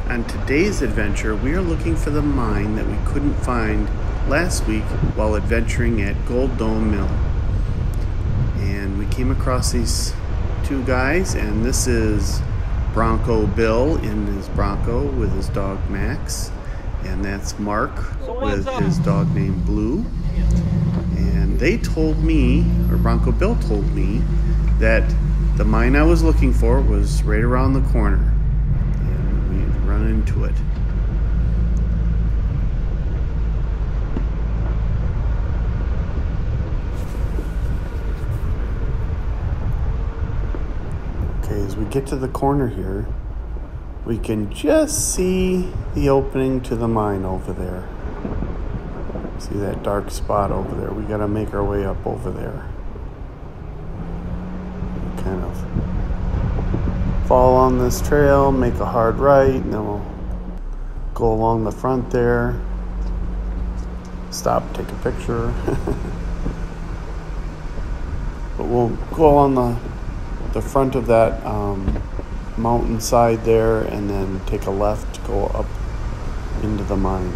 On today's adventure, we are looking for the mine that we couldn't find last week while adventuring at Gold Dome Mill. And we came across these two guys, and this is Bronco Bill in his Bronco with his dog Max, and that's Mark with his dog named Blue. And they told me, or Bronco Bill told me, that the mine I was looking for was right around the corner. Run into it. Okay, as we get to the corner here, we can just see the opening to the mine over there. See that dark spot over there? We gotta make our way up over there. Kind of fall on this trail, make a hard right, and then we'll go along the front there, stop, take a picture. But we'll go along the front of that mountainside there, and then take a left to go up into the mine.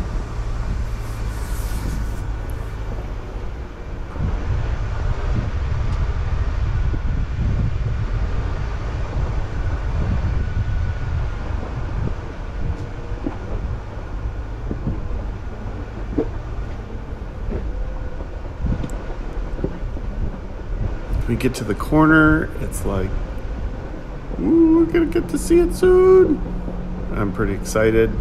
We get to the corner, it's like, ooh, we're gonna get to see it soon. I'm pretty excited.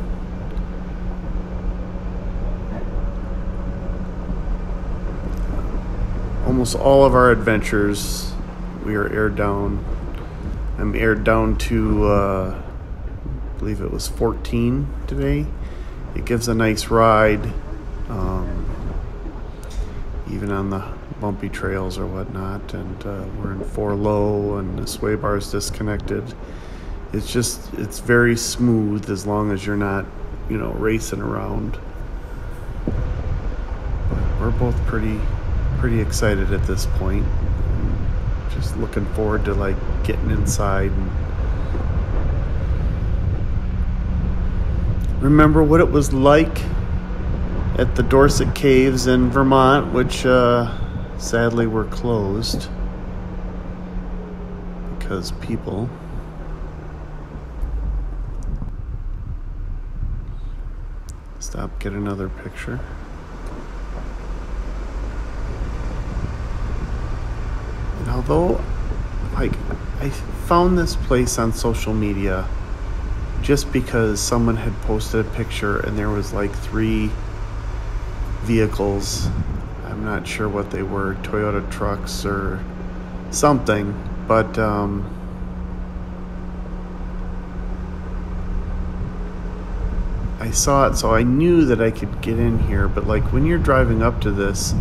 Almost all of our adventures, we are aired down. I'm aired down to, I believe it was 14 today. It gives a nice ride, even on the bumpy trails or whatnot, and we're in 4 low and the sway bar is disconnected. It's very smooth as long as you're not, racing around. But we're both pretty excited at this point, and just looking forward to like getting inside and remember what it was like at the Dorset Caves in Vermont, which sadly were closed because people. Stop, get another picture. And although, I found this place on social media just because someone had posted a picture and there was like 3 vehicles. I'm not sure what they were, Toyota trucks or something, but I saw it, so I knew that I could get in here. But like when you're driving up to this,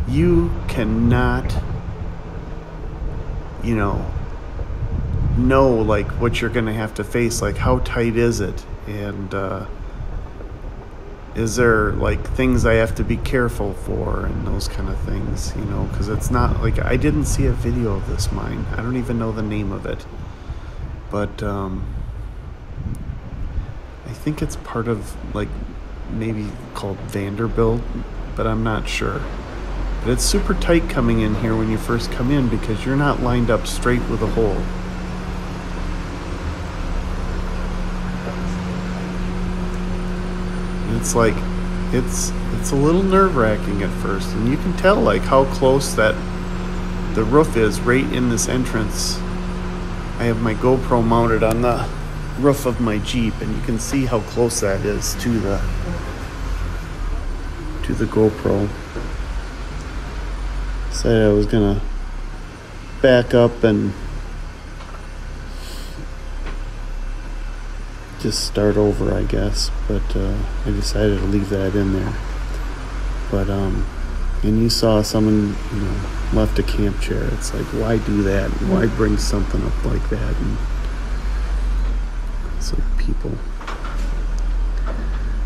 you cannot, know like what you're gonna have to face, like how tight is it, and is there like things I have to be careful for and those kind of things, because it's not like, I didn't see a video of this mine. I don't even know the name of it, but I think it's part of like maybe called Vanderbilt, but I'm not sure. But it's super tight coming in here when you first come in because you're not lined up straight with a hole. It's like, it's a little nerve-wracking at first, and you can tell like how close that the roof is right in this entrance. I have my GoPro mounted on the roof of my Jeep, and you can see how close that is to the GoPro. Said I was gonna back up and just start over, I guess, but I decided to leave that in there. But and you saw someone left a camp chair. It's like, why do that? Why bring something up like that? And it's like people.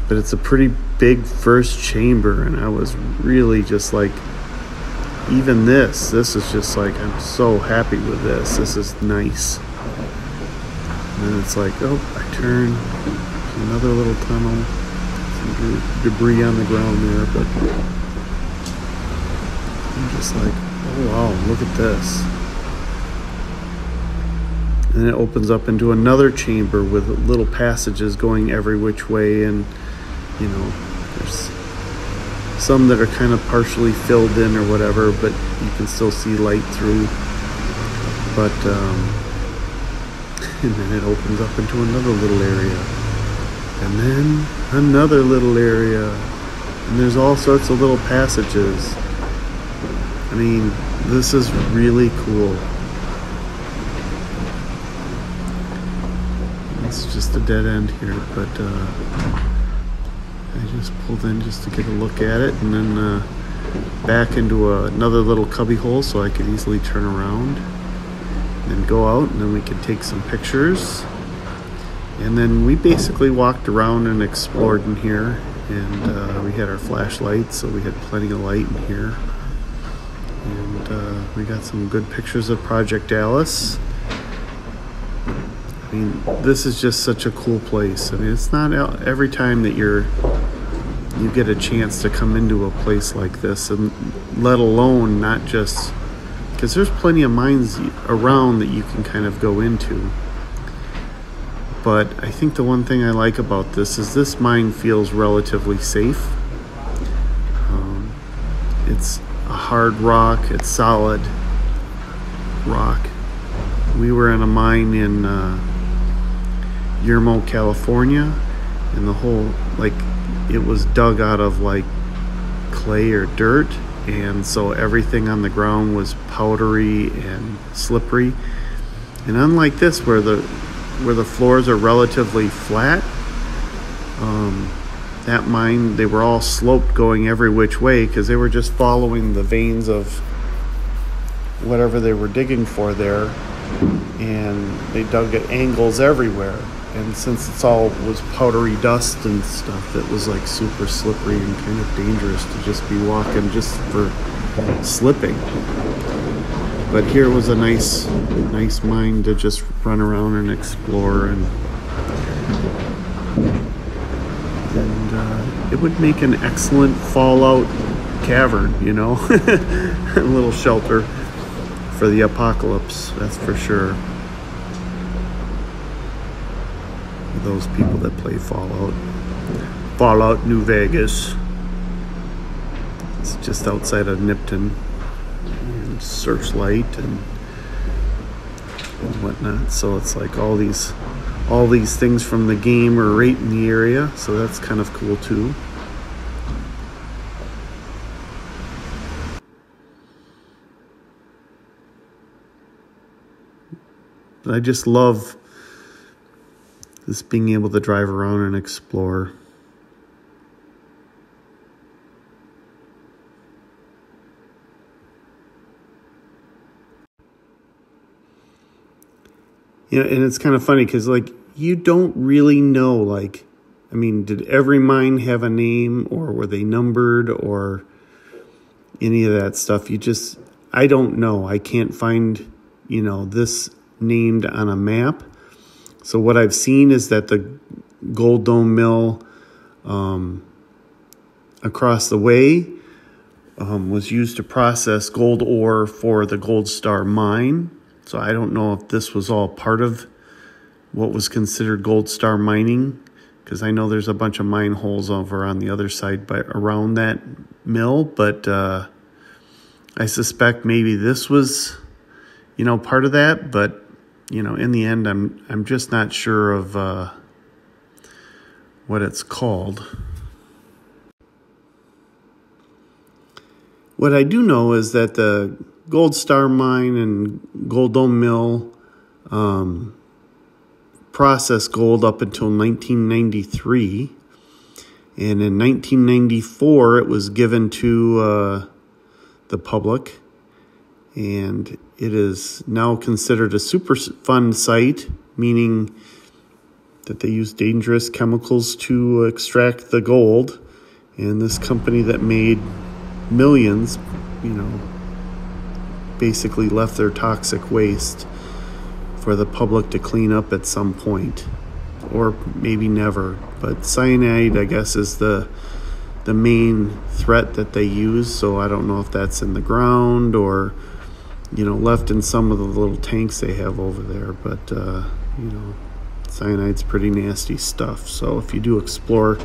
But it's a pretty big first chamber, and I was really just like, even this is just like, I'm so happy with this. This is nice. then it's like, oh, I turn, another little tunnel, some debris on the ground there, but I'm just like, oh wow, look at this. And it opens up into another chamber with little passages going every which way, and you know, there's some that are kind of partially filled in or whatever, but you can still see light through. But and then it opens up into another little area, and then another little area, and there's all sorts of little passages. I mean, this is really cool. It's just a dead end here, but I just pulled in just to get a look at it, and then back into another little cubby hole so I could easily turn around and go out, and then we could take some pictures. And then we basically walked around and explored in here, and we had our flashlights, so we had plenty of light in here. And we got some good pictures of Project Alice. I mean, this is just such a cool place. I mean, it's not every time that you get a chance to come into a place like this, and let alone not just, because there's plenty of mines around that you can kind of go into. But I think the one thing I like about this is this mine feels relatively safe. It's a hard rock, it's solid rock. We were in a mine in Yermo, California, and the whole, like, it was dug out of like clay or dirt, and so everything on the ground was powdery and slippery. And unlike this, where the floors are relatively flat, that mine, they were all sloped going every which way because they were just following the veins of whatever they were digging for there, and they dug at angles everywhere. And since it's all was powdery dust and stuff, it was like super slippery and kind of dangerous to just be walking just for slipping. But here was a nice mine to just run around and explore, and it would make an excellent fallout cavern, you know, a little shelter for the apocalypse, that's for sure. Those people that play Fallout New Vegas. It's just outside of Nipton, and Searchlight and whatnot. So it's like all these things from the game are right in the area, so that's kind of cool too. I just love this, being able to drive around and explore. You know, and it's kind of funny because, like, you don't really know, like, I mean, did every mine have a name, or were they numbered, or any of that stuff? I don't know. I can't find, you know, this named on a map. So what I've seen is that the Gold Dome Mill across the way was used to process gold ore for the Gold Star mine. So I don't know if this was all part of what was considered Gold Star mining, because I know there's a bunch of mine holes over on the other side around that mill. But I suspect maybe this was, you know, part of that. But you know, in the end, I'm just not sure of what it's called. What I do know is that the Gold Star Mine and Gold Dome Mill processed gold up until 1993. And in 1994, it was given to the public. And it is now considered a Superfund site, meaning that they use dangerous chemicals to extract the gold. And this company that made millions, you know, basically left their toxic waste for the public to clean up at some point, or maybe never. But cyanide, I guess, is the main threat that they use. So I don't know if that's in the ground or, you know, left in some of the little tanks they have over there. But, you know, cyanide's pretty nasty stuff. So if you do explore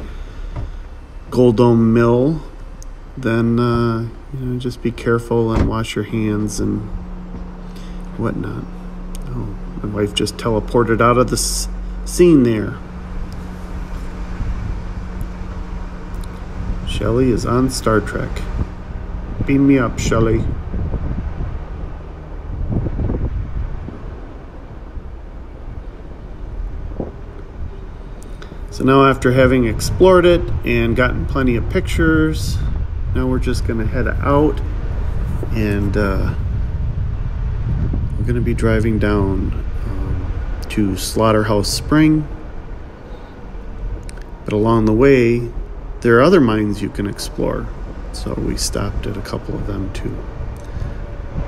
Gold Dome Mill, then, you know, just be careful and wash your hands and whatnot. Oh, my wife just teleported out of the scene there. Shelly is on Star Trek. Beam me up, Shelly. So now, after having explored it and gotten plenty of pictures, now we're just going to head out, and we're going to be driving down to Slaughterhouse Spring. But along the way, there are other mines you can explore. So we stopped at a couple of them too.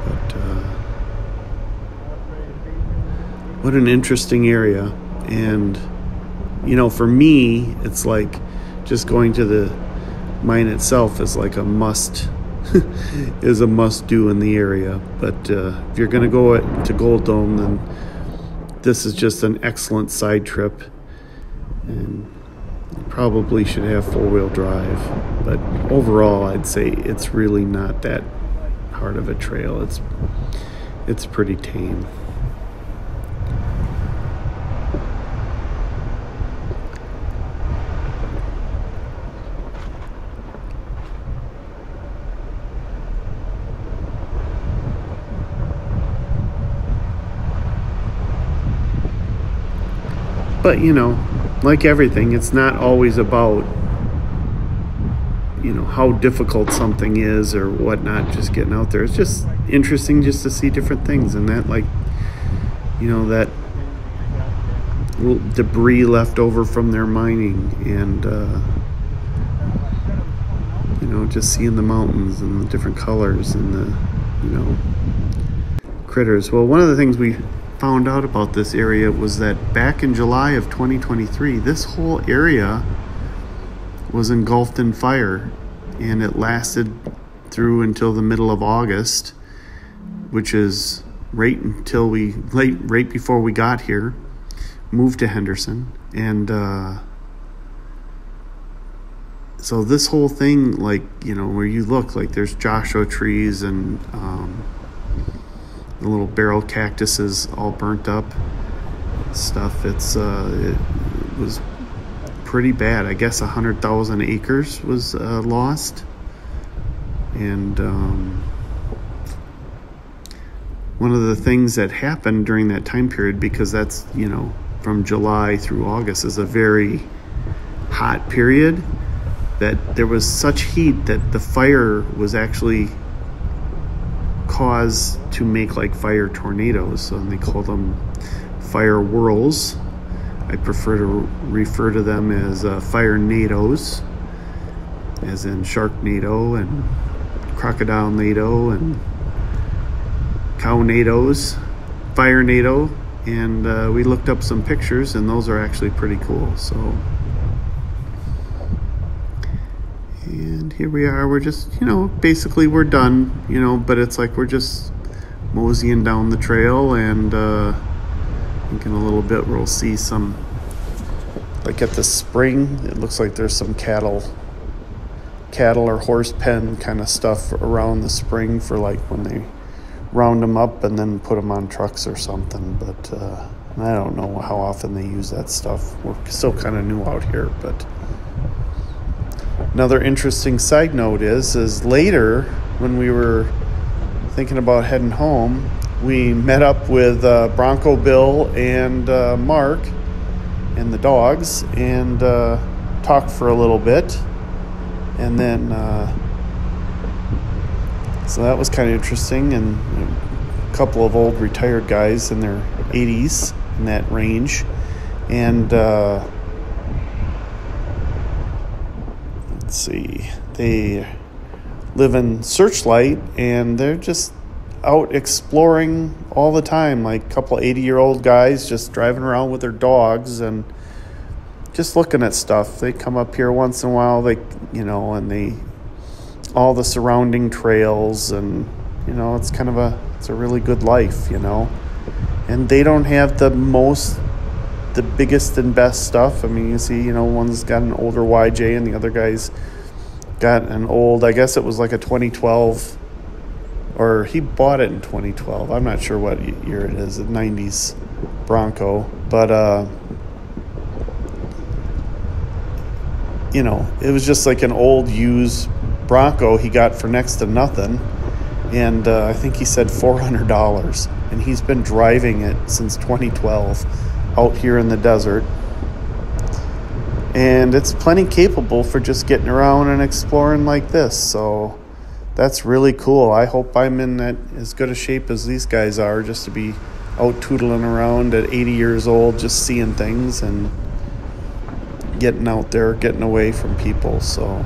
But what an interesting area. And, you know, for me, it's like just going to the mine itself is like a must is a must do in the area. But if you're going to go to Gold Dome, then this is just an excellent side trip, and you probably should have four-wheel drive. But overall, I'd say it's really not that hard of a trail. It's pretty tame. But, you know, like everything, it's not always about, you know, how difficult something is or whatnot, just getting out there. It's just interesting just to see different things, and that, like, you know, that little debris left over from their mining, and, you know, just seeing the mountains and the different colors and the, you know, critters. Well, one of the things we found out about this area was that back in July of 2023, this whole area was engulfed in fire, and it lasted through until the middle of August, which is right before we got here, moved to Henderson. And so this whole thing, like, you know, where you look, like, there's Joshua trees and the little barrel cactuses all burnt up stuff. It was pretty bad. I guess 100,000 acres was lost. And one of the things that happened during that time period, because that's, you know, from July through August is a very hot period, that there was such heat that the fire was actually caused to make like fire tornadoes. So they call them fire whirls. I prefer to refer to them as fire nados, as in Sharknado and Crocodile Nado and Cow-nados, Fire Nado. And we looked up some pictures, and those are actually pretty cool. So, and here we are. We're just, you know, basically we're done, you know, but it's like we're just moseying down the trail, and I think in a little bit we'll see some, like at the spring, it looks like there's some cattle or horse pen kind of stuff around the spring for like when they round them up and then put them on trucks or something. But I don't know how often they use that stuff. We're still kind of new out here. But another interesting side note is later, when we were thinking about heading home, we met up with Bronco Bill and Mark and the dogs, and talked for a little bit. And then so that was kind of interesting, and a couple of old retired guys in their 80s in that range. And let's see, they live in Searchlight, and they're just out exploring all the time, like a couple 80-year-old guys just driving around with their dogs and just looking at stuff. They come up here once in a while, and all the surrounding trails, and it's a really good life, and they don't have the biggest and best stuff. I mean, you see, one's got an older YJ and the other guy's got an old, I guess it was like a 2012, or he bought it in 2012. I'm not sure what year it is, a 90s Bronco, but it was just like an old used Bronco he got for next to nothing, and I think he said $400, and he's been driving it since 2012 out here in the desert, and it's plenty capable for just getting around and exploring like this. So that's really cool. I hope I'm in as good a shape as these guys are, just to be out tootling around at 80 years old, just seeing things and getting out there, getting away from people. So